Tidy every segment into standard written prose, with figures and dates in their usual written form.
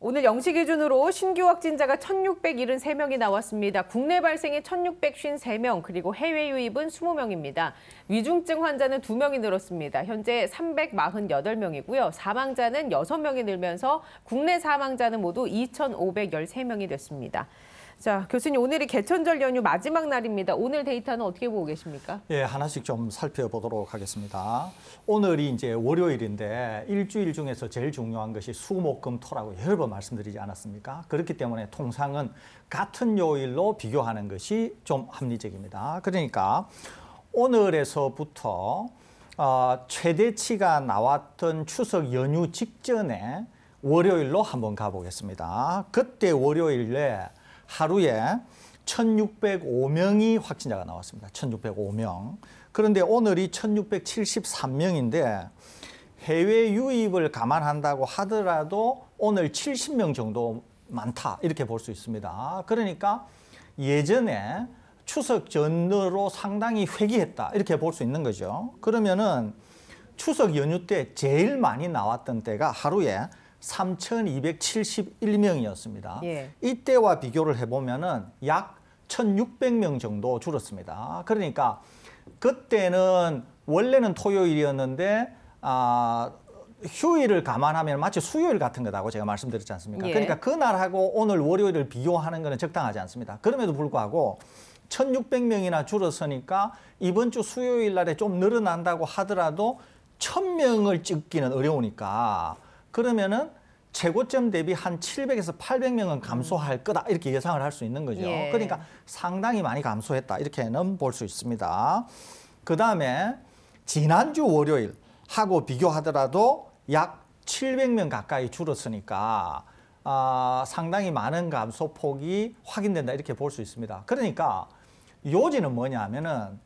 오늘 0시 기준으로 신규 확진자가 1,673명이 나왔습니다. 국내 발생이 1,653명, 그리고 해외 유입은 20명입니다. 위중증 환자는 2명이 늘었습니다. 현재 348명이고요. 사망자는 6명이 늘면서 국내 사망자는 모두 2,513명이 됐습니다. 자, 교수님, 오늘이 개천절 연휴 마지막 날입니다. 오늘 데이터는 어떻게 보고 계십니까? 예, 하나씩 좀 살펴보도록 하겠습니다. 오늘이 이제 월요일인데 일주일 중에서 제일 중요한 것이 수, 목, 금, 토라고 여러 번 말씀드리지 않았습니까? 그렇기 때문에 통상은 같은 요일로 비교하는 것이 좀 합리적입니다. 그러니까 오늘에서부터 최대치가 나왔던 추석 연휴 직전에 월요일로 한번 가보겠습니다. 그때 월요일에 하루에 1,605명이 확진자가 나왔습니다. 1,605명. 그런데 오늘이 1,673명인데 해외 유입을 감안한다고 하더라도 오늘 70명 정도 많다 이렇게 볼 수 있습니다. 그러니까 예전에 추석 전으로 상당히 회귀했다 이렇게 볼 수 있는 거죠. 그러면은 추석 연휴 때 제일 많이 나왔던 때가 하루에 3,271명이었습니다. 예. 이때와 비교를 해보면은 약 1,600명 정도 줄었습니다. 그러니까 그때는 원래는 토요일이었는데 휴일을 감안하면 마치 수요일 같은 거다고 제가 말씀드렸지 않습니까? 예. 그러니까 그날하고 오늘 월요일을 비교하는 것은 적당하지 않습니다. 그럼에도 불구하고 1,600명이나 줄었으니까 이번 주 수요일 날에 좀 늘어난다고 하더라도 1,000명을 찍기는 어려우니까 그러면은 최고점 대비 한 700에서 800명은 감소할 거다 이렇게 예상을 할 수 있는 거죠. 예. 그러니까 상당히 많이 감소했다 이렇게는 볼 수 있습니다. 그다음에 지난주 월요일하고 비교하더라도 약 700명 가까이 줄었으니까 상당히 많은 감소폭이 확인된다 이렇게 볼 수 있습니다. 그러니까 요지는 뭐냐 하면은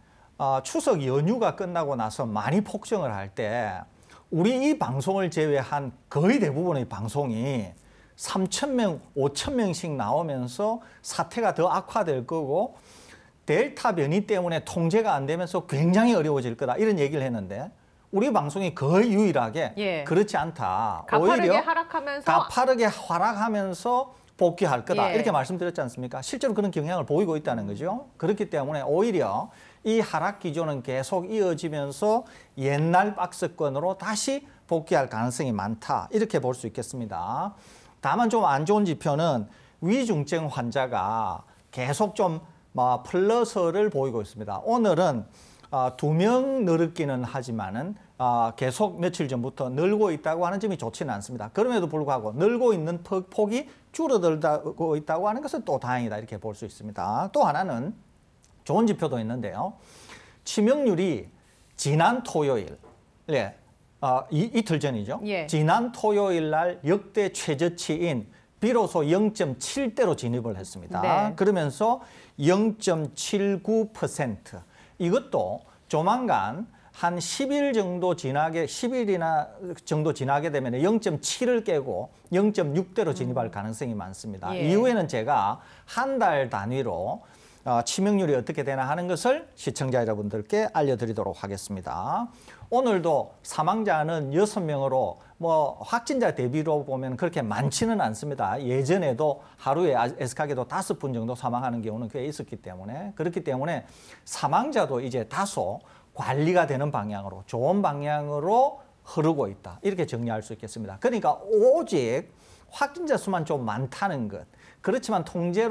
추석 연휴가 끝나고 나서 많이 폭증을 할 때 우리 이 방송을 제외한 거의 대부분의 방송이 3,000명, 5,000명씩 나오면서 사태가 더 악화될 거고 델타 변이 때문에 통제가 안 되면서 굉장히 어려워질 거다 이런 얘기를 했는데 우리 방송이 거의 유일하게 그렇지 않다. 가파르게 하락하면서 복귀할 거다 이렇게 말씀드렸지 않습니까? 실제로 그런 경향을 보이고 있다는 거죠. 그렇기 때문에 오히려 이 하락 기조는 계속 이어지면서 옛날 박스권으로 다시 복귀할 가능성이 많다 이렇게 볼 수 있겠습니다. 다만 좀 안 좋은 지표는 위중증 환자가 계속 좀 플러스를 보이고 있습니다. 오늘은 2명 늘었기는 하지만은 계속 며칠 전부터 늘고 있다고 하는 점이 좋지는 않습니다. 그럼에도 불구하고 늘고 있는 폭이 줄어들고 있다고 하는 것은 또 다행이다 이렇게 볼 수 있습니다. 또 하나는 좋은 지표도 있는데요. 치명률이 지난 토요일, 이틀 전이죠. 지난 토요일 날 역대 최저치인 비로소 0.7대로 진입을 했습니다. 그러면서 0.79%. 이것도 조만간 한 10일 정도 지나게 10일이나 정도 지나게 되면 0.7을 깨고 0.6대로 진입할 가능성이 많습니다. 이후에는 제가 한 달 단위로 치명률이 어떻게 되나 하는 것을 시청자 여러분들께 알려드리도록 하겠습니다. 오늘도 사망자는 6명으로 확진자 대비로 보면 그렇게 많지는 않습니다. 예전에도 하루에 애석하게도 5분 정도 사망하는 경우는 꽤 있었기 때문에 그렇기 때문에 사망자도 이제 다소 관리가 되는 방향으로 좋은 방향으로 흐르고 있다. 이렇게 정리할 수 있겠습니다. 그러니까 오직 확진자 수만 좀 많다는 것. 그렇지만 통제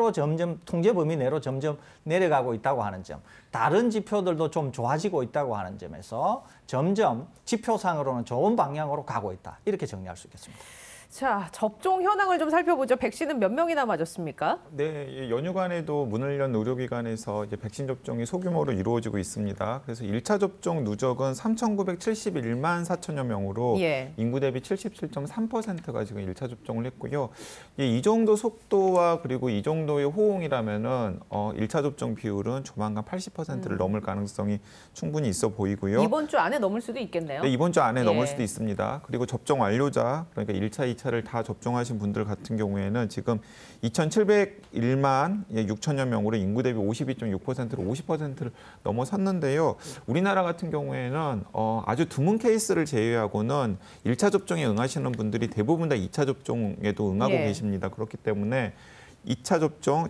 범위 내로 점점 내려가고 있다고 하는 점, 다른 지표들도 좀 좋아지고 있다고 하는 점에서 점점 지표상으로는 좋은 방향으로 가고 있다. 이렇게 정리할 수 있겠습니다. 자, 접종 현황을 좀 살펴보죠. 백신은 몇 명이나 맞았습니까? 네, 연휴간에도 문을 연 의료기관에서 이제 백신 접종이 소규모로 이루어지고 있습니다. 그래서 1차 접종 누적은 3,971만 4천여 명으로 인구 대비 77.3%가 지금 1차 접종을 했고요. 이 정도 속도와 그리고 이 정도의 호응이라면은 1차 접종 비율은 조만간 80%를 넘을 가능성이 충분히 있어 보이고요. 이번 주 안에 넘을 수도 있겠네요. 네, 이번 주 안에 넘을 수도 있습니다. 그리고 접종 완료자, 그러니까 1차, 2차 2차를 다 접종하신 분들 같은 경우에는 지금 2,701만 6천여 명으로 인구 대비 52.6%로 50%를 넘어섰는데요. 우리나라 같은 경우에는 아주 드문 케이스를 제외하고는 1차 접종에 응하시는 분들이 대부분 다 2차 접종에도 응하고 예. 계십니다. 그렇기 때문에 2차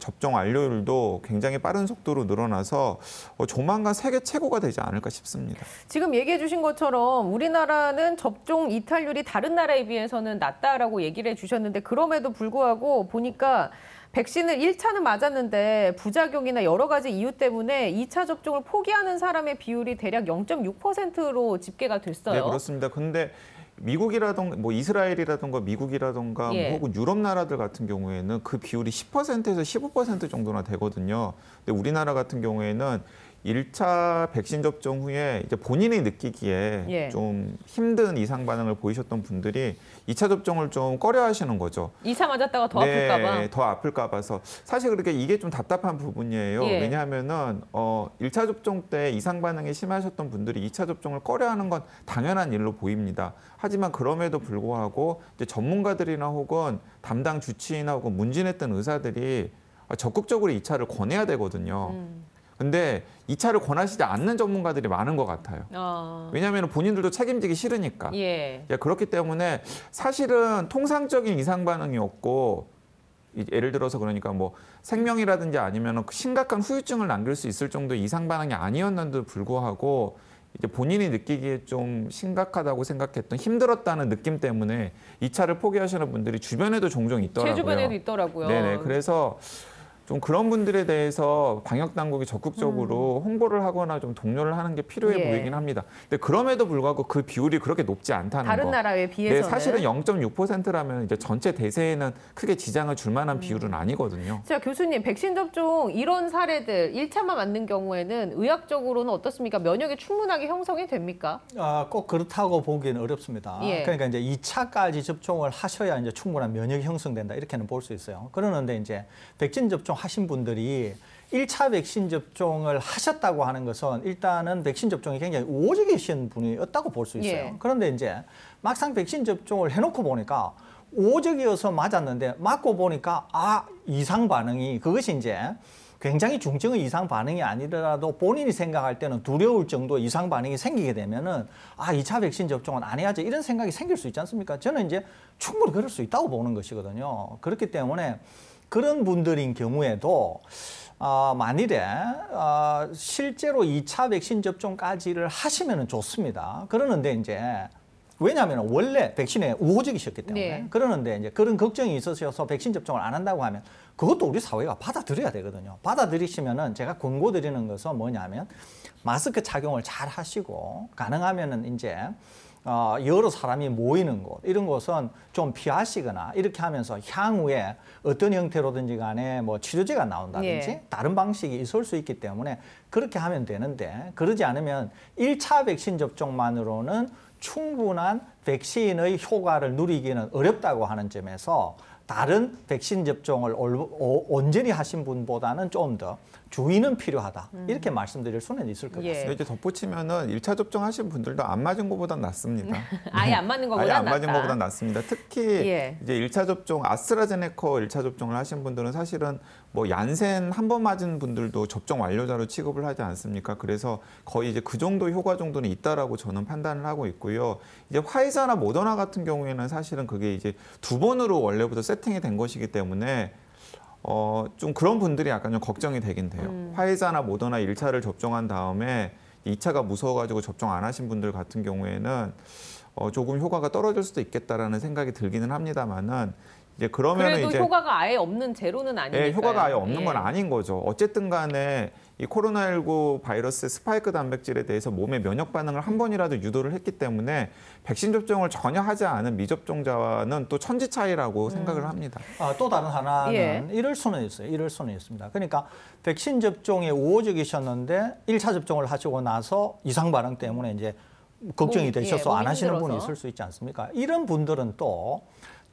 접종 완료율도 굉장히 빠른 속도로 늘어나서 조만간 세계 최고가 되지 않을까 싶습니다. 지금 얘기해 주신 것처럼 우리나라는 접종 이탈률이 다른 나라에 비해서는 낮다라고 얘기를 해 주셨는데 그럼에도 불구하고 보니까 백신을 1차는 맞았는데 부작용이나 여러 가지 이유 때문에 2차 접종을 포기하는 사람의 비율이 대략 0.6%로 집계가 됐어요. 네, 그렇습니다. 근데 미국이라던가 뭐 이스라엘이라던가 미국이라던가 예. 뭐 혹은 유럽 나라들 같은 경우에는 그 비율이 10%에서 15% 정도나 되거든요. 근데 우리나라 같은 경우에는 1차 백신 접종 후에 이제 본인이 느끼기에 예. 좀 힘든 이상 반응을 보이셨던 분들이 2차 접종을 좀 꺼려하시는 거죠. 2차 맞았다가 더 아플까 봐. 네, 더 아플까 봐서 사실 그렇게 이게 좀 답답한 부분이에요. 예. 왜냐하면은 1차 접종 때 이상 반응이 심하셨던 분들이 2차 접종을 꺼려하는 건 당연한 일로 보입니다. 하지만 그럼에도 불구하고 이제 전문가들이나 혹은 담당 주치의나 혹은 문진했던 의사들이 적극적으로 2차를 권해야 되거든요. 근데 2차를 권하시지 않는 전문가들이 많은 것 같아요. 왜냐하면 본인들도 책임지기 싫으니까. 예. 그렇기 때문에 사실은 통상적인 이상 반응이었고 예를 들어서 그러니까 뭐 생명이라든지 아니면 심각한 후유증을 남길 수 있을 정도의 이상 반응이 아니었는데도 불구하고 이제 본인이 느끼기에 좀 심각하다고 생각했던 힘들었다는 느낌 때문에 2차를 포기하시는 분들이 주변에도 종종 있더라고요. 제 주변에도 있더라고요. 네네. 그래서 좀 그런 분들에 대해서 방역 당국이 적극적으로 홍보를 하거나 좀 독려를 하는 게 필요해 예. 보이긴 합니다. 근데 그럼에도 불구하고 그 비율이 그렇게 높지 않다는 다른 거. 나라에 비해서는. 네, 사실은 0.6%라면 이제 전체 대세에는 크게 지장을 줄 만한 비율은 아니거든요. 자, 교수님, 백신 접종 이런 사례들 1차만 맞는 경우에는 의학적으로는 어떻습니까? 면역이 충분하게 형성이 됩니까? 꼭 그렇다고 보기는 어렵습니다. 예. 그러니까 이제 2차까지 접종을 하셔야 이제 충분한 면역이 형성된다 이렇게는 볼 수 있어요. 그러는데 이제 백신 접종 하신 분들이 1차 백신 접종을 하셨다고 하는 것은 일단은 백신 접종이 굉장히 우호적이신 분이었다고 볼 수 있어요. 예. 그런데 이제 막상 백신 접종을 해놓고 보니까 우호적이어서 맞았는데 맞고 보니까 이상 반응이 그것이 이제 굉장히 중증의 이상 반응이 아니더라도 본인이 생각할 때는 두려울 정도의 이상 반응이 생기게 되면은 2차 백신 접종은 안 해야지 이런 생각이 생길 수 있지 않습니까? 저는 이제 충분히 그럴 수 있다고 보는 것이거든요. 그렇기 때문에 그런 분들인 경우에도 만일에 실제로 2차 백신 접종까지를 하시면 좋습니다. 그러는데 이제 왜냐하면 원래 백신에 우호적이셨기 때문에 네. 그러는데 이제 그런 걱정이 있으셔서 백신 접종을 안 한다고 하면 그것도 우리 사회가 받아들여야 되거든요. 받아들이시면은 제가 권고드리는 것은 뭐냐면 마스크 착용을 잘 하시고 가능하면은 이제 여러 사람이 모이는 곳 이런 곳은 좀 피하시거나 이렇게 하면서 향후에 어떤 형태로든지 간에 뭐 치료제가 나온다든지 예. 다른 방식이 있을 수 있기 때문에 그렇게 하면 되는데 그러지 않으면 1차 백신 접종만으로는 충분한 백신의 효과를 누리기는 어렵다고 하는 점에서 다른 백신 접종을 온전히 하신 분보다는 좀 더 주의는 필요하다. 이렇게 말씀드릴 수는 있을 것 예. 같습니다. 이제 덧붙이면은 1차 접종하신 분들도 안 맞은 것보단 낫습니다. 아예 안 맞는 것보다 아예 안 낫다. 맞은 것보다 낫습니다. 특히 예. 이제 1차 접종 아스트라제네카 1차 접종을 하신 분들은 사실은 뭐 얀센 한 번 맞은 분들도 접종 완료자로 취급을 하지 않습니까? 그래서 거의 이제 그 정도 효과 정도는 있다라고 저는 판단을 하고 있고요. 이제 화이자나 모더나 같은 경우에는 사실은 그게 이제 2번으로 원래부터 세팅이 된 것이기 때문에 좀 그런 분들이 약간 좀 걱정이 되긴 돼요. 화이자나 모더나 1차를 접종한 다음에 2차가 무서워가지고 접종 안 하신 분들 같은 경우에는 조금 효과가 떨어질 수도 있겠다라는 생각이 들기는 합니다만은 이제 그러면은 그래도 이제 효과가 아예 없는 제로는 아니니까요. 예, 효과가 아예 없는 건 예. 아닌 거죠. 어쨌든 간에 이 코로나19 바이러스의 스파이크 단백질에 대해서 몸의 면역 반응을 한 번이라도 유도를 했기 때문에 백신 접종을 전혀 하지 않은 미접종자와는 또 천지 차이라고 생각을 합니다. 또 다른 하나는 예. 이럴 수는 있어요. 이럴 수는 있습니다. 그러니까 백신 접종에 우호적이셨는데 1차 접종을 하시고 나서 이상 반응 때문에 이제 걱정이 되셔서 몸이 안 하시는 분이 힘들어서. 있을 수 있지 않습니까? 이런 분들은 또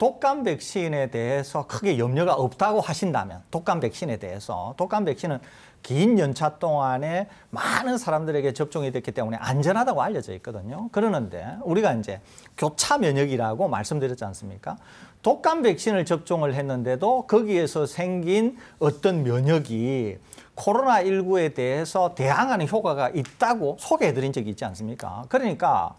독감 백신에 대해서 크게 염려가 없다고 하신다면 독감 백신에 대해서 독감 백신은 긴 연차 동안에 많은 사람들에게 접종이 됐기 때문에 안전하다고 알려져 있거든요. 그러는데 우리가 이제 교차 면역이라고 말씀드렸지 않습니까? 독감 백신을 접종을 했는데도 거기에서 생긴 어떤 면역이 코로나19에 대해서 대항하는 효과가 있다고 소개해드린 적이 있지 않습니까? 그러니까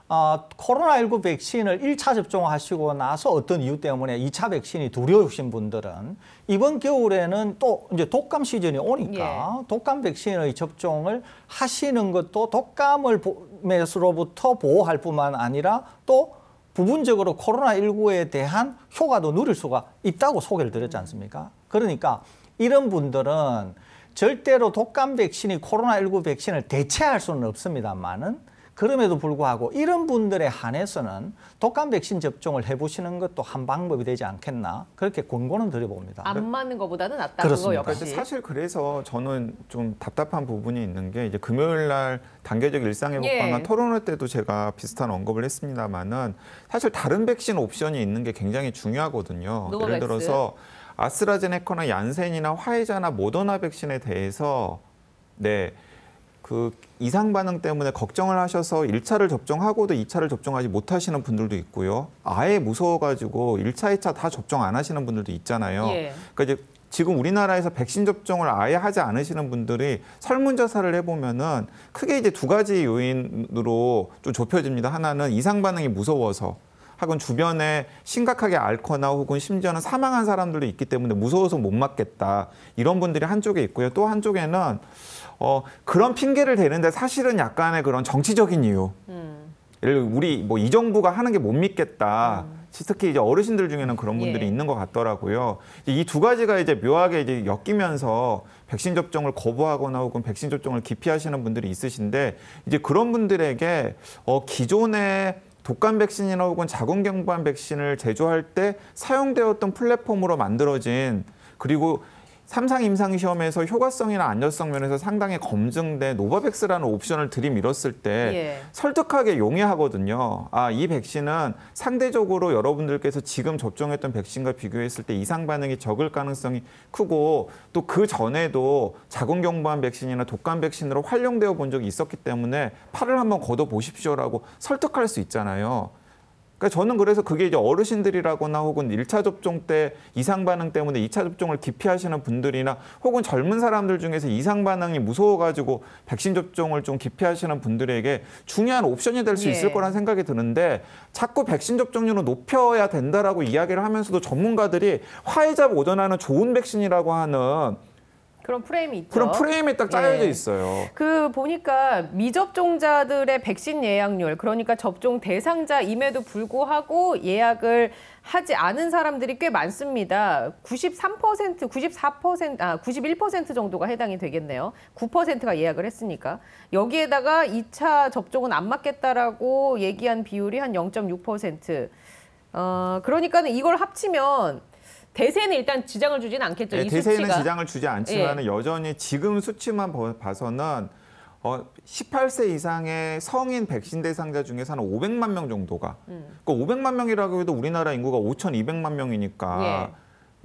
코로나19 백신을 1차 접종하시고 나서 어떤 이유 때문에 2차 백신이 두려우신 분들은 이번 겨울에는 또 이제 독감 시즌이 오니까 독감 백신의 접종을 하시는 것도 독감으로부터 보호할 뿐만 아니라 또 부분적으로 코로나19에 대한 효과도 누릴 수가 있다고 소개를 드렸지 않습니까? 그러니까 이런 분들은 절대로 독감 백신이 코로나19 백신을 대체할 수는 없습니다만은 그럼에도 불구하고 이런 분들에 한해서는 독감 백신 접종을 해보시는 것도 한 방법이 되지 않겠나 그렇게 권고는 드려봅니다. 안 맞는 것보다는 낫다. 그렇습니다. 그거 역시. 사실 그래서 저는 좀 답답한 부분이 있는 게 이제 금요일 날 단계적 일상회복방안 토론회 때도 제가 비슷한 언급을 했습니다만은 사실 다른 백신 옵션이 있는 게 굉장히 중요하거든요. 노바백스. 예를 들어서 아스트라제네카나 얀센이나 화이자나 모더나 백신에 대해서 그 이상 반응 때문에 걱정을 하셔서 1차를 접종하고도 2차를 접종하지 못하시는 분들도 있고요. 아예 무서워가지고 1차, 2차 다 접종 안 하시는 분들도 있잖아요. 그러니까 이제 지금 우리나라에서 백신 접종을 아예 하지 않으시는 분들이 설문조사를 해보면은 크게 이제 두 가지 요인으로 좀 좁혀집니다. 하나는 이상 반응이 무서워서. 혹은 주변에 심각하게 앓거나 혹은 심지어는 사망한 사람들도 있기 때문에 무서워서 못 맞겠다. 이런 분들이 한쪽에 있고요. 또 한쪽에는 그런 핑계를 대는데 사실은 약간의 그런 정치적인 이유. 예를 들어 우리 뭐 이 정부가 하는 게 못 믿겠다. 특히 이제 어르신들 중에는 그런 분들이 있는 것 같더라고요. 이 두 가지가 이제 묘하게 이제 엮이면서 백신 접종을 거부하거나 혹은 백신 접종을 기피하시는 분들이 있으신데 이제 그런 분들에게 기존의 독감 백신이나 혹은 자궁경부암 백신을 제조할 때 사용되었던 플랫폼으로 만들어진 그리고 3상 임상 시험에서 효과성이나 안전성 면에서 상당히 검증된 노바백스라는 옵션을 들이밀었을 때 설득하게 용이하거든요. 이 백신은 상대적으로 여러분들께서 지금 접종했던 백신과 비교했을 때 이상 반응이 적을 가능성이 크고 또 그 전에도 자궁경부암 백신이나 독감 백신으로 활용되어 본 적이 있었기 때문에 팔을 한번 걷어 보십시오라고 설득할 수 있잖아요. 그러니까 저는 그래서 그게 이제 어르신들이라거나 혹은 1차 접종 때 이상 반응 때문에 2차 접종을 기피하시는 분들이나 혹은 젊은 사람들 중에서 이상 반응이 무서워가지고 백신 접종을 좀 기피하시는 분들에게 중요한 옵션이 될 수 있을 거란 생각이 드는데 자꾸 백신 접종률을 높여야 된다라고 이야기를 하면서도 전문가들이 화이자 모더나는 좋은 백신이라고 하는 그런 프레임이 있죠. 그런 프레임이 딱 짜여져 있어요. 그 보니까 미접종자들의 백신 예약률, 그러니까 접종 대상자임에도 불구하고 예약을 하지 않은 사람들이 꽤 많습니다. 93%, 94%, 91% 정도가 해당이 되겠네요. 9%가 예약을 했으니까. 여기에다가 2차 접종은 안 맞겠다라고 얘기한 비율이 한 0.6%. 그러니까는 이걸 합치면 대세는 일단 지장을 주지는 않겠죠. 이 대세는 수치가. 지장을 주지 않지만 여전히 지금 수치만 봐서는 18세 이상의 성인 백신 대상자 중에서 한 500만 명 정도가 그 500만 명이라고 해도 우리나라 인구가 5,200만 명이니까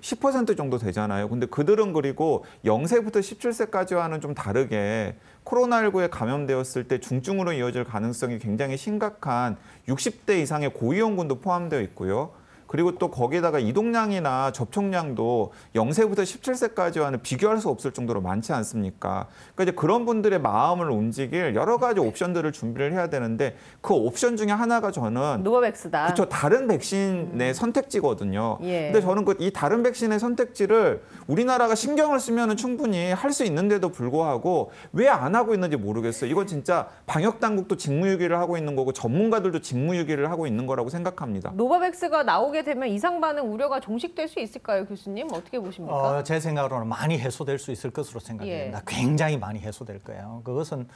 10% 정도 되잖아요. 근데 그들은 그리고 0세부터 17세까지와는 좀 다르게 코로나19에 감염되었을 때 중증으로 이어질 가능성이 굉장히 심각한 60대 이상의 고위험군도 포함되어 있고요. 그리고 또 거기에다가 이동량이나 접촉량도 0세부터 17세까지와는 비교할 수 없을 정도로 많지 않습니까? 그러니까 이제 그런 분들의 마음을 움직일 여러 가지 옵션들을 준비를 해야 되는데 그 옵션 중에 하나가 저는 노바백스다. 그렇죠. 다른 백신의 선택지거든요. 근데 저는 이 다른 백신의 선택지를 우리나라가 신경을 쓰면 충분히 할 수 있는데도 불구하고 왜 안 하고 있는지 모르겠어요. 이건 진짜 방역 당국도 직무유기를 하고 있는 거고 전문가들도 직무유기를 하고 있는 거라고 생각합니다. 노바백스가 나오게 되면 이상 반응 우려가 종식될 수 있을까요, 교수님? 어떻게 보십니까? 제 생각으로는 많이 해소될 수 있을 것으로 생각됩니다. 굉장히 많이 해소될 거예요. 그것은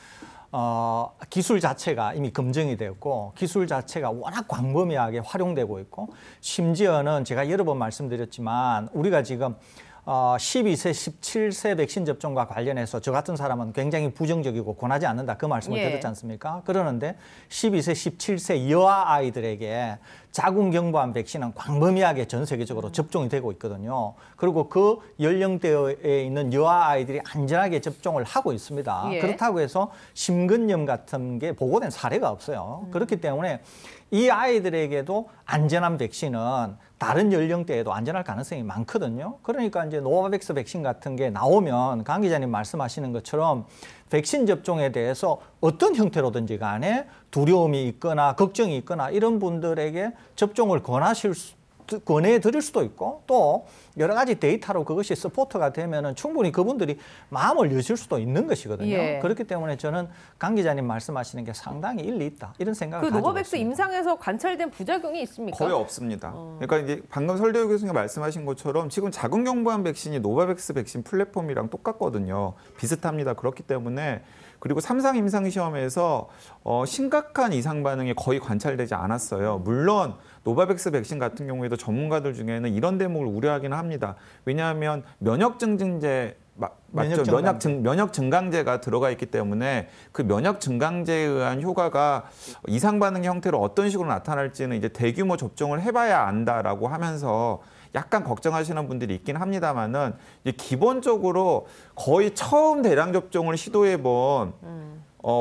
기술 자체가 이미 검증이 되었고 기술 자체가 워낙 광범위하게 활용되고 있고 심지어는 제가 여러 번 말씀드렸지만 우리가 지금 12세, 17세 백신 접종과 관련해서 저 같은 사람은 굉장히 부정적이고 권하지 않는다 그 말씀을 드렸지 않습니까? 그러는데 12세, 17세 여아 아이들에게 자궁경부암 백신은 광범위하게 전 세계적으로 접종이 되고 있거든요. 그리고 그 연령대에 있는 여아 아이들이 안전하게 접종을 하고 있습니다. 그렇다고 해서 심근염 같은 게 보고된 사례가 없어요. 그렇기 때문에 이 아이들에게도 안전한 백신은 다른 연령대에도 안전할 가능성이 많거든요. 그러니까 이제 노바백스 백신 같은 게 나오면 강 기자님 말씀하시는 것처럼 백신 접종에 대해서 어떤 형태로든지 간에 두려움이 있거나 걱정이 있거나 이런 분들에게 접종을 권해드릴 수도 있고 또 여러 가지 데이터로 그것이 서포트가 되면은 충분히 그분들이 마음을 여실 수도 있는 것이거든요. 그렇기 때문에 저는 강 기자님 말씀하시는 게 상당히 일리 있다 이런 생각을 가지고 있습니다. 노바백스 임상에서 관찰된 부작용이 있습니까? 거의 없습니다. 그러니까 이제 방금 설대우 교수님 말씀하신 것처럼 지금 자궁경부암 백신이 노바백스 백신 플랫폼이랑 똑같거든요. 비슷합니다. 그렇기 때문에 그리고 3상 임상시험에서 심각한 이상 반응이 거의 관찰되지 않았어요. 물론 노바백스 백신 같은 경우에도 전문가들 중에는 이런 대목을 우려하기는 합니다. 왜냐하면 면역 증진제 맞죠? 면역 증강제가 들어가 있기 때문에 그 면역 증강제에 의한 효과가 이상 반응의 형태로 어떤 식으로 나타날지는 이제 대규모 접종을 해봐야 안다라고 하면서 약간 걱정하시는 분들이 있긴 합니다만은 기본적으로 거의 처음 대량 접종을 시도해본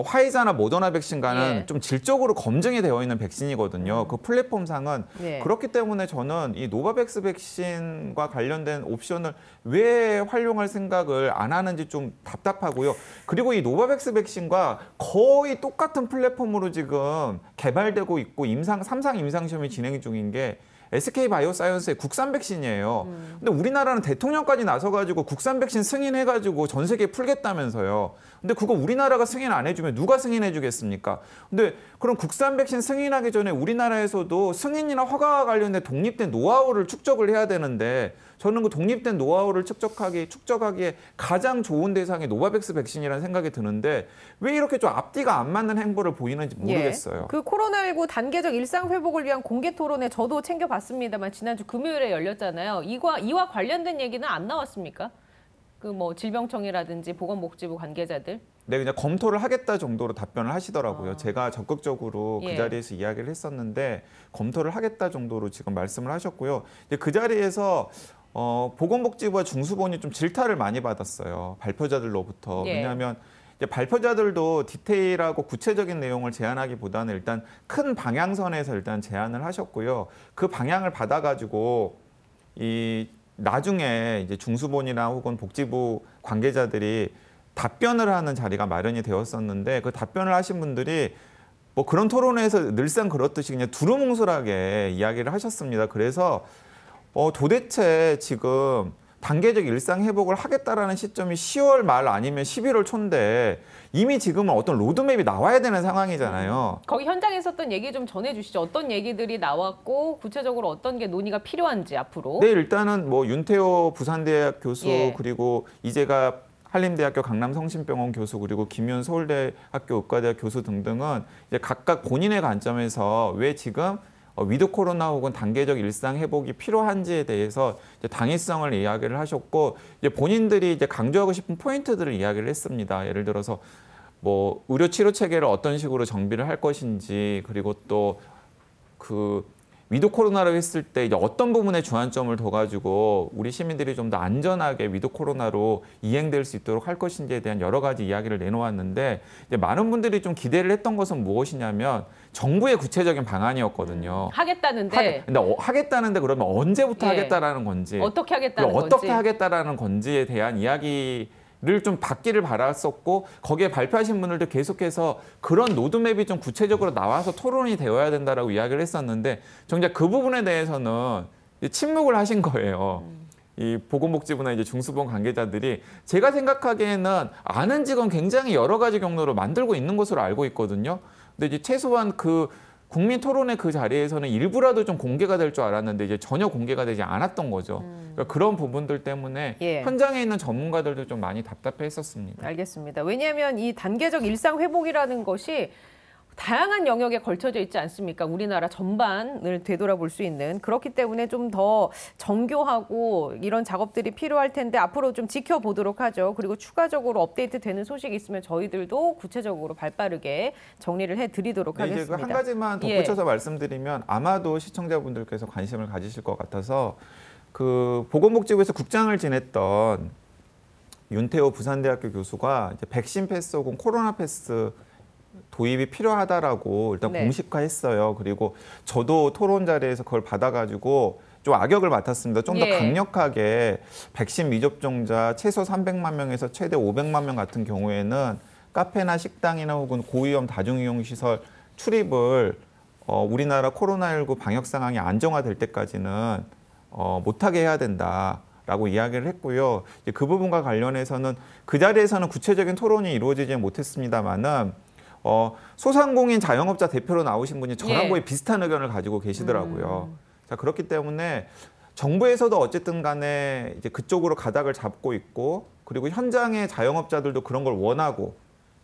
화이자나 모더나 백신과는 좀 질적으로 검증이 되어 있는 백신이거든요. 그 플랫폼상은 그렇기 때문에 저는 이 노바백스 백신과 관련된 옵션을 왜 활용할 생각을 안 하는지 좀 답답하고요. 그리고 이 노바백스 백신과 거의 똑같은 플랫폼으로 지금 개발되고 있고 3상 임상시험이 진행 중인 게 SK바이오사이언스의 국산 백신이에요. 근데 우리나라는 대통령까지 나서가지고 국산 백신 승인해가지고 전 세계에 풀겠다면서요. 근데 그거 우리나라가 승인 안 해주면 누가 승인해 주겠습니까? 근데 그럼 국산 백신 승인하기 전에 우리나라에서도 승인이나 허가와 관련된 독립된 노하우를 축적을 해야 되는데 저는 그 독립된 노하우를 축적하기에 가장 좋은 대상이 노바백스 백신이라는 생각이 드는데 왜 이렇게 좀 앞뒤가 안 맞는 행보를 보이는지 모르겠어요. 그 코로나19 단계적 일상 회복을 위한 공개 토론회 저도 챙겨봤습니다만 지난주 금요일에 열렸잖아요. 이와 관련된 얘기는 안 나왔습니까? 그 뭐 질병청이라든지 보건복지부 관계자들? 네, 그냥 검토를 하겠다 정도로 답변을 하시더라고요. 제가 적극적으로 그 자리에서 이야기를 했었는데 검토를 하겠다 정도로 지금 말씀을 하셨고요. 이제 그 자리에서 보건복지부와 중수본이 좀 질타를 많이 받았어요. 발표자들로부터. 왜냐하면 이제 발표자들도 디테일하고 구체적인 내용을 제안하기보다는 일단 큰 방향선에서 일단 제안을 하셨고요. 그 방향을 받아가지고 나중에 이제 중수본이나 혹은 복지부 관계자들이 답변을 하는 자리가 마련이 되었었는데 그 답변을 하신 분들이 뭐 그런 토론회에서 늘상 그렇듯이 그냥 두루뭉술하게 이야기를 하셨습니다. 그래서 도대체 지금 단계적 일상 회복을 하겠다라는 시점이 10월 말 아니면 11월 초인데 이미 지금은 어떤 로드맵이 나와야 되는 상황이잖아요. 거기 현장에 있었던 얘기 좀 전해주시죠. 어떤 얘기들이 나왔고 구체적으로 어떤 게 논의가 필요한지 앞으로. 네, 일단은 뭐 윤태호 부산대학 교수 그리고 이재갑 한림대학교 강남성심병원 교수 그리고 김윤 서울대학교 의과대학 교수 등등은 이제 각각 본인의 관점에서 왜 지금 위드 코로나 혹은 단계적 일상 회복이 필요한지에 대해서 이제 당위성을 이야기를 하셨고 이제 본인들이 이제 강조하고 싶은 포인트들을 이야기를 했습니다. 예를 들어서 뭐 의료 치료 체계를 어떤 식으로 정비를 할 것인지 그리고 또 그 위드 코로나로 했을 때 이제 어떤 부분에 주안점을 둬가지고 우리 시민들이 좀 더 안전하게 위드 코로나로 이행될 수 있도록 할 것인지에 대한 여러 가지 이야기를 내놓았는데 이제 많은 분들이 좀 기대를 했던 것은 무엇이냐면 정부의 구체적인 방안이었거든요. 하겠다는데. 근데 하겠다는데 그러면 언제부터 하겠다라는 건지, 어떻게 하겠다는 건지, 어떻게 하겠다라는 건지에 대한 이야기를 좀 받기를 바랐었고 거기에 발표하신 분들도 계속해서 그런 로드맵이 좀 구체적으로 나와서 토론이 되어야 된다라고 이야기를 했었는데 정작 그 부분에 대해서는 침묵을 하신 거예요. 이 보건복지부나 이제 중수본 관계자들이 제가 생각하기에는 아는 직은 굉장히 여러 가지 경로로 만들고 있는 것으로 알고 있거든요. 근데 이제 최소한 그 국민 토론회 그 자리에서는 일부라도 좀 공개가 될 줄 알았는데 이제 전혀 공개가 되지 않았던 거죠. 그러니까 그런 부분들 때문에 현장에 있는 전문가들도 좀 많이 답답해했었습니다. 알겠습니다. 왜냐하면 이 단계적 일상 회복이라는 것이 다양한 영역에 걸쳐져 있지 않습니까? 우리나라 전반을 되돌아볼 수 있는. 그렇기 때문에 좀 더 정교하고 이런 작업들이 필요할 텐데 앞으로 좀 지켜보도록 하죠. 그리고 추가적으로 업데이트되는 소식이 있으면 저희들도 구체적으로 발빠르게 정리를 해드리도록 네, 하겠습니다. 이제 한 가지만 덧붙여서 말씀드리면 아마도 시청자분들께서 관심을 가지실 것 같아서 그 보건복지부에서 국장을 지냈던 윤태호 부산대학교 교수가 이제 백신 패스 혹은 코로나 패스 도입이 필요하다라고 일단 공식화했어요. 그리고 저도 토론 자리에서 그걸 받아가지고 좀 악역을 맡았습니다. 좀 더 강력하게 백신 미접종자 최소 300만 명에서 최대 500만 명 같은 경우에는 카페나 식당이나 혹은 고위험 다중이용시설 출입을 우리나라 코로나19 방역 상황이 안정화될 때까지는 못하게 해야 된다라고 이야기를 했고요. 이제 그 부분과 관련해서는 그 자리에서는 구체적인 토론이 이루어지지 못했습니다만은 소상공인 자영업자 대표로 나오신 분이 저랑 거의 비슷한 의견을 가지고 계시더라고요. 자, 그렇기 때문에 정부에서도 어쨌든 간에 이제 그쪽으로 가닥을 잡고 있고 그리고 현장의 자영업자들도 그런 걸 원하고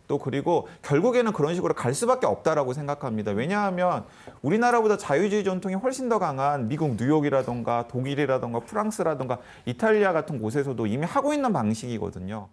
또 그리고 결국에는 그런 식으로 갈 수밖에 없다라고 생각합니다. 왜냐하면 우리나라보다 자유주의 전통이 훨씬 더 강한 미국 뉴욕이라던가 독일이라던가 프랑스라던가 이탈리아 같은 곳에서도 이미 하고 있는 방식이거든요.